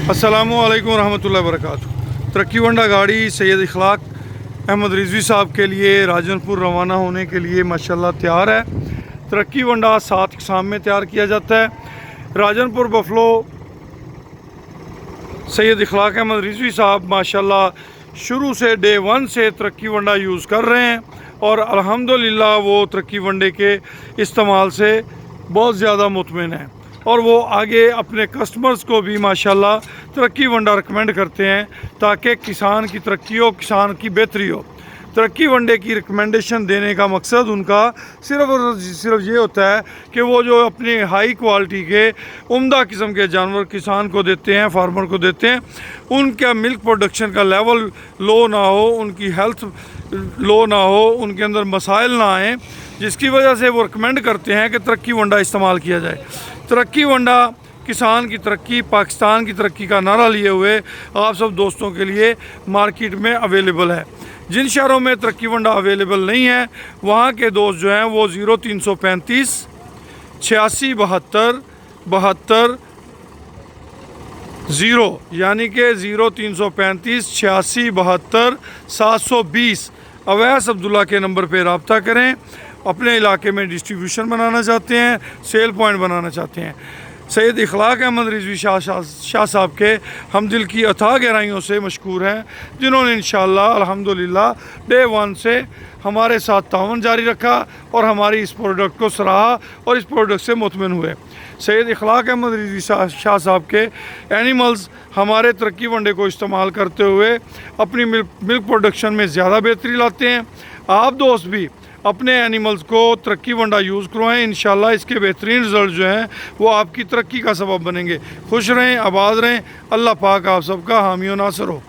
अस्सलामुअलैकुम रहमतुल्लाहि वबरकातुहू। तरक्की वंडा गाड़ी सैयद इखलाक अहमद रिजवी साहब के लिए राजनपुर रवाना होने के लिए माशाल्लाह तैयार है। तरक्की वंडा 7 अक़साम में तैयार किया जाता है। राजनपुर बफलो सैयद इखलाक अहमद रिजवी साहब माशाल्लाह शुरू से डे 1 से तरक्की वंडा यूज़ कर रहे हैं और अल्हम्दुलिल्लाह वो तरक्की वंडे के इस्तेमाल से बहुत ज़्यादा मुतमिन है और वो आगे अपने कस्टमर्स को भी माशाल्लाह तरक्की वंडा रिकमेंड करते हैं ताकि किसान की तरक्की हो, किसान की बेहतरी हो। तरक्की वंडे की रिकमेंडेशन देने का मकसद उनका सिर्फ़ और सिर्फ ये होता है कि वो जो अपनी हाई क्वालिटी के उम्दा किस्म के जानवर किसान को देते हैं, फार्मर को देते हैं, उनका मिल्क प्रोडक्शन का लेवल लो ना हो, उनकी हेल्थ लो ना हो, उनके अंदर मसाइल ना आए, जिसकी वजह से वो रिकमेंड करते हैं कि तरक्की वंडा इस्तेमाल किया जाए। तरक्की वंडा किसान की तरक्की, पाकिस्तान की तरक्की का नारा लिए हुए आप सब दोस्तों के लिए मार्केट में अवेलेबल है। जिन शहरों में तरक्की वंडा अवेलेबल नहीं है वहाँ के दोस्त जो हैं वो 0335 86 72 72 0 यानी कि 0335 86 72 720 अवैस अब्दुल्ला के नंबर पर रब्ता करें। अपने इलाके में डिस्ट्रीब्यूशन बनाना चाहते हैं, सेल पॉइंट बनाना चाहते हैं। सैयद इखलाक अहमद रिजवी शाह साहब के हम दिल की अथाह गहराइयों से मशकूर हैं, जिन्होंने इंशाअल्लाह अल्हम्दुलिल्लाह डे 1 से हमारे साथ तावन जारी रखा और हमारी इस प्रोडक्ट को सराहा और इस प्रोडक्ट से मुतमिन हुए। सैयद इखलाक अहमद रिजवी शाह साहब के एनिमल्स हमारे तरक्की वंडे को इस्तेमाल करते हुए अपनी मिल्क प्रोडक्शन में ज़्यादा बेहतरी लाते हैं। आप दोस्त भी अपने एनिमल्स को तरक्की वंडा यूज़ करवाएं, इंशाल्लाह इसके बेहतरीन रिज़ल्ट जो हैं वो आपकी तरक्की का सबब बनेंगे। खुश रहें, आबाद रहें। अल्लाह पाक आप सबका हामी व नासर हो।